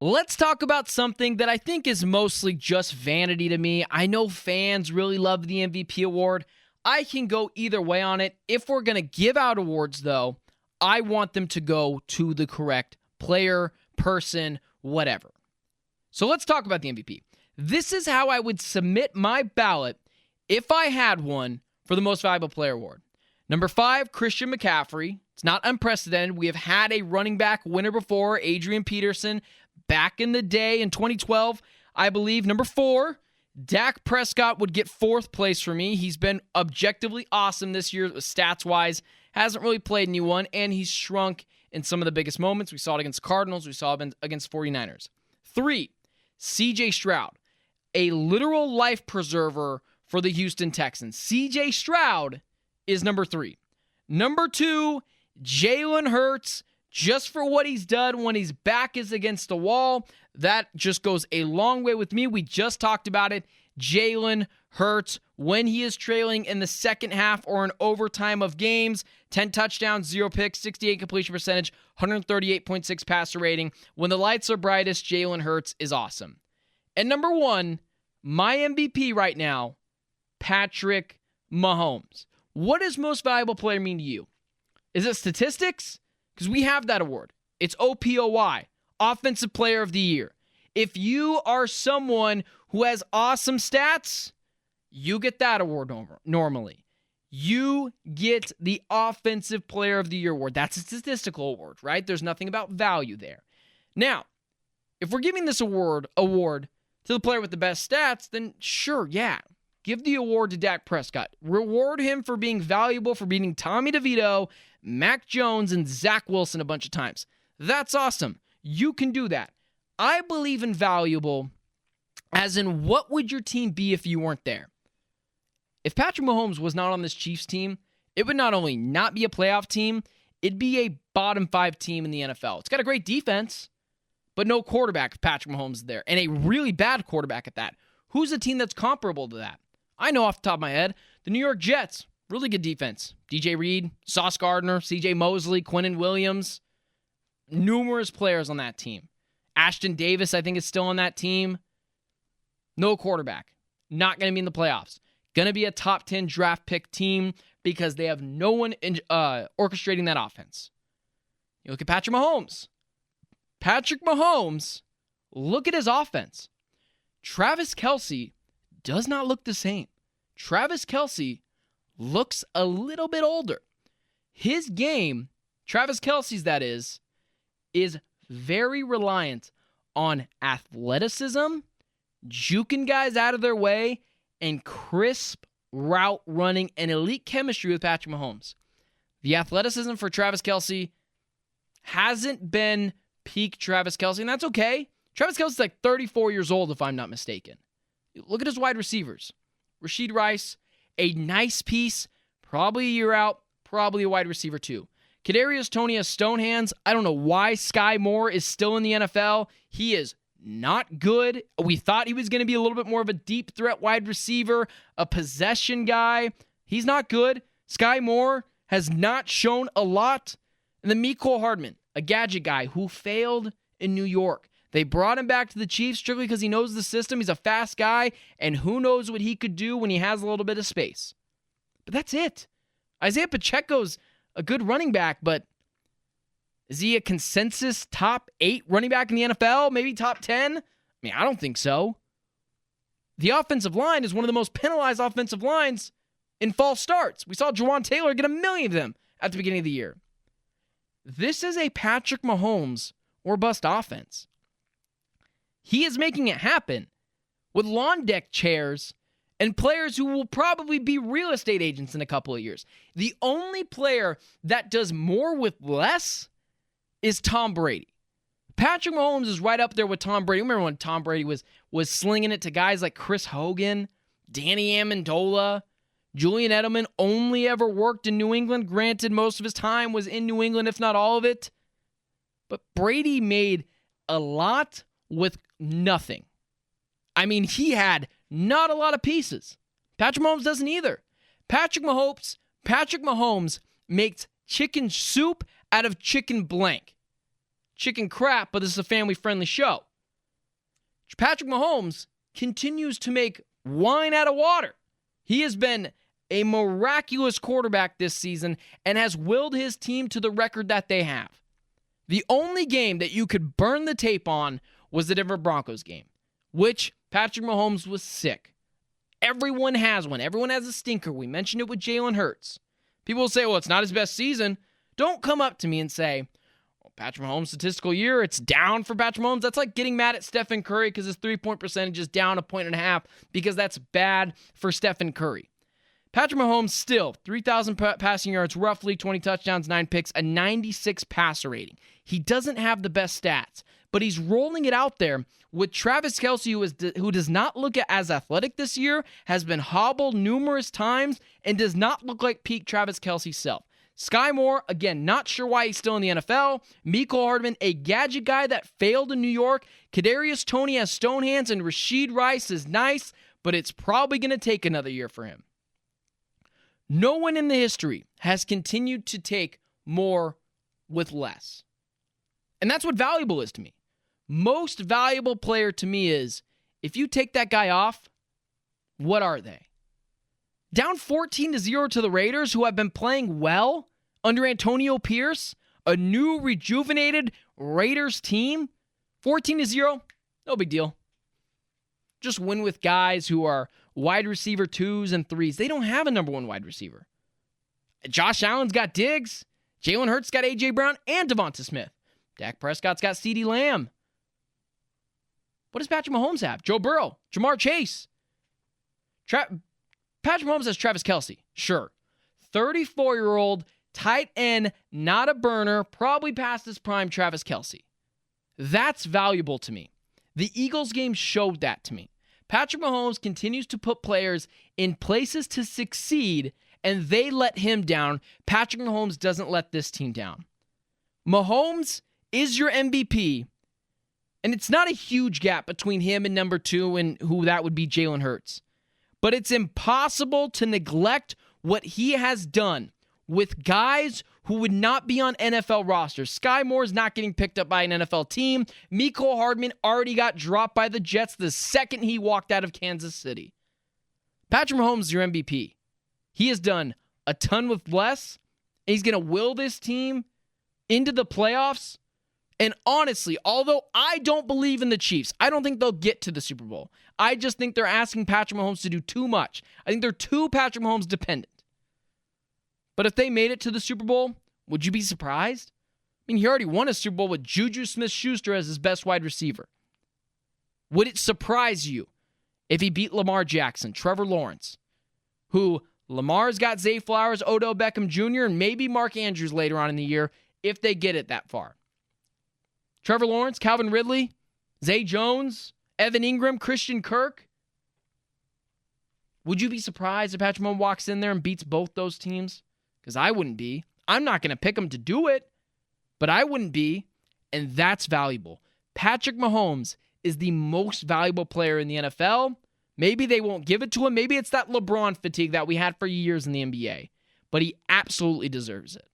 Let's talk about something that I think is mostly just vanity to me. I know fans really love the MVP award. I can go either way on it. If we're going to give out awards, though, I want them to go to the correct player, person, whatever. So let's talk about the MVP. This is how I would submit my ballot if I had one for the Most Valuable Player award. Number 5, Christian McCaffrey. It's not unprecedented. We have had a running back winner before, Adrian Peterson, back in the day in 2012, I believe. Number 4, Dak Prescott would get 4th place for me. He's been objectively awesome this year stats-wise. Hasn't really played anyone, and he's shrunk in some of the biggest moments. We saw it against Cardinals. We saw it against 49ers. 3, C.J. Stroud, a literal life preserver for the Houston Texans. C.J. Stroud is number 3. Number 2, Jalen Hurts, just for what he's done when his back is against the wall. That just goes a long way with me. We just talked about it. Jalen Hurts, when he is trailing in the second half or in overtime of games, 10 touchdowns, 0 picks, 68 completion percentage, 138.6 passer rating. When the lights are brightest, Jalen Hurts is awesome. And number 1, my MVP right now, Patrick Mahomes. What does Most Valuable Player mean to you? Is it statistics? Because we have that award. It's OPOY, Offensive Player of the Year. If you are someone who has awesome stats, you get that award normally. You get the Offensive Player of the Year award. That's a statistical award, right? There's nothing about value there. Now, if we're giving this award to the player with the best stats, then sure, yeah. Give the award to Dak Prescott. Reward him for being valuable, for beating Tommy DeVito, Mac Jones, and Zach Wilson a bunch of times. That's awesome. You can do that. I believe in valuable as in what would your team be if you weren't there? If Patrick Mahomes was not on this Chiefs team, it would not only not be a playoff team, it'd be a bottom 5 team in the NFL. It's got a great defense, but no quarterback if Patrick Mahomes is there, and a really bad quarterback at that. Who's a team that's comparable to that? I know off the top of my head, the New York Jets, really good defense. DJ Reed, Sauce Gardner, CJ Mosley, Quinnen Williams, numerous players on that team. Ashton Davis, I think, is still on that team. No quarterback. Not going to be in the playoffs. Going to be a top 10 draft pick team because they have no one orchestrating that offense. You look at Patrick Mahomes. Patrick Mahomes, look at his offense. Travis Kelce does not look the same. Travis Kelce looks a little bit older. His game, Travis Kelce's that is very reliant on athleticism, juking guys out of their way, and crisp route running and elite chemistry with Patrick Mahomes. The athleticism for Travis Kelce hasn't been peak Travis Kelce, and that's okay. Travis Kelce's like 34 years old, if I'm not mistaken. Look at his wide receivers. Rashid Rice, a nice piece, probably a year out, probably a wide receiver too. Kadarius Toney has stone hands. I don't know why Sky Moore is still in the NFL. He is not good. We thought he was going to be a little bit more of a deep threat wide receiver, a possession guy. He's not good. Sky Moore has not shown a lot. And then Mecole Hardman, a gadget guy who failed in New York. They brought him back to the Chiefs strictly because he knows the system. He's a fast guy, and who knows what he could do when he has a little bit of space. But that's it. Isaiah Pacheco's a good running back, but is he a consensus top 8 running back in the NFL? Maybe top 10? I mean, I don't think so. The offensive line is one of the most penalized offensive lines in false starts. We saw Jawan Taylor get 1 million of them at the beginning of the year. This is a Patrick Mahomes or bust offense. He is making it happen with lawn deck chairs and players who will probably be real estate agents in a couple of years. The only player that does more with less is Tom Brady. Patrick Mahomes is right up there with Tom Brady. Remember when Tom Brady was slinging it to guys like Chris Hogan, Danny Amendola, Julian Edelman only ever worked in New England. Granted, most of his time was in New England, if not all of it. But Brady made a lot with nothing. I mean, he had not a lot of pieces. Patrick Mahomes doesn't either. Patrick Mahomes makes chicken soup out of chicken blank. Chicken crap, but this is a family-friendly show. Patrick Mahomes continues to make wine out of water. He has been a miraculous quarterback this season and has willed his team to the record that they have. The only game that you could burn the tape on was the Denver Broncos game, which Patrick Mahomes was sick. Everyone has one. Everyone has a stinker. We mentioned it with Jalen Hurts. People will say, well, it's not his best season. Don't come up to me and say, well, Patrick Mahomes' statistical year, it's down for Patrick Mahomes. That's like getting mad at Stephen Curry because his three-point percentage is down 1.5 points because that's bad for Stephen Curry. Patrick Mahomes still 3,000 passing yards, roughly 20 touchdowns, 9 picks, a 96 passer rating. He doesn't have the best stats, but he's rolling it out there with Travis Kelce, who does not look as athletic this year, has been hobbled numerous times, and does not look like peak Travis Kelce self. Sky Moore, again, not sure why he's still in the NFL. Mecole Hardman, a gadget guy that failed in New York. Kadarius Toney has stone hands, and Rashid Rice is nice, but it's probably going to take another year for him. No one in the history has continued to take more with less. And that's what valuable is to me. Most valuable player to me is, if you take that guy off, what are they? Down 14-0 to the Raiders, who have been playing well under Antonio Pierce, a new rejuvenated Raiders team. 14-0, no big deal. Just win with guys who are wide receiver 2s and 3s. They don't have a number 1 wide receiver. Josh Allen's got Diggs. Jalen Hurts got A.J. Brown and Devonta Smith. Dak Prescott's got CeeDee Lamb. What does Patrick Mahomes have? Joe Burrow, Jamar Chase. Patrick Mahomes has Travis Kelce. Sure. 34-year-old, tight end, not a burner, probably past his prime Travis Kelce. That's valuable to me. The Eagles game showed that to me. Patrick Mahomes continues to put players in places to succeed, and they let him down. Patrick Mahomes doesn't let this team down. Mahomes is your MVP, and it's not a huge gap between him and number 2, and who that would be, Jalen Hurts. But it's impossible to neglect what he has done with guys who would not be on NFL rosters. Sky Moore's not getting picked up by an NFL team. Mecole Hardman already got dropped by the Jets the second he walked out of Kansas City. Patrick Mahomes is your MVP. He has done a ton with less, and he's going to will this team into the playoffs. And honestly, although I don't believe in the Chiefs, I don't think they'll get to the Super Bowl. I just think they're asking Patrick Mahomes to do too much. I think they're too Patrick Mahomes dependent. But if they made it to the Super Bowl, would you be surprised? I mean, he already won a Super Bowl with Juju Smith-Schuster as his best wide receiver. Would it surprise you if he beat Lamar Jackson, Trevor Lawrence, who Lamar's got Zay Flowers, Odell Beckham Jr., and maybe Mark Andrews later on in the year if they get it that far? Trevor Lawrence, Calvin Ridley, Zay Jones, Evan Ingram, Christian Kirk. Would you be surprised if Patrick Mahomes walks in there and beats both those teams? Because I wouldn't be. I'm not going to pick him to do it, but I wouldn't be, and that's valuable. Patrick Mahomes is the most valuable player in the NFL. Maybe they won't give it to him. Maybe it's that LeBron fatigue that we had for years in the NBA, but he absolutely deserves it.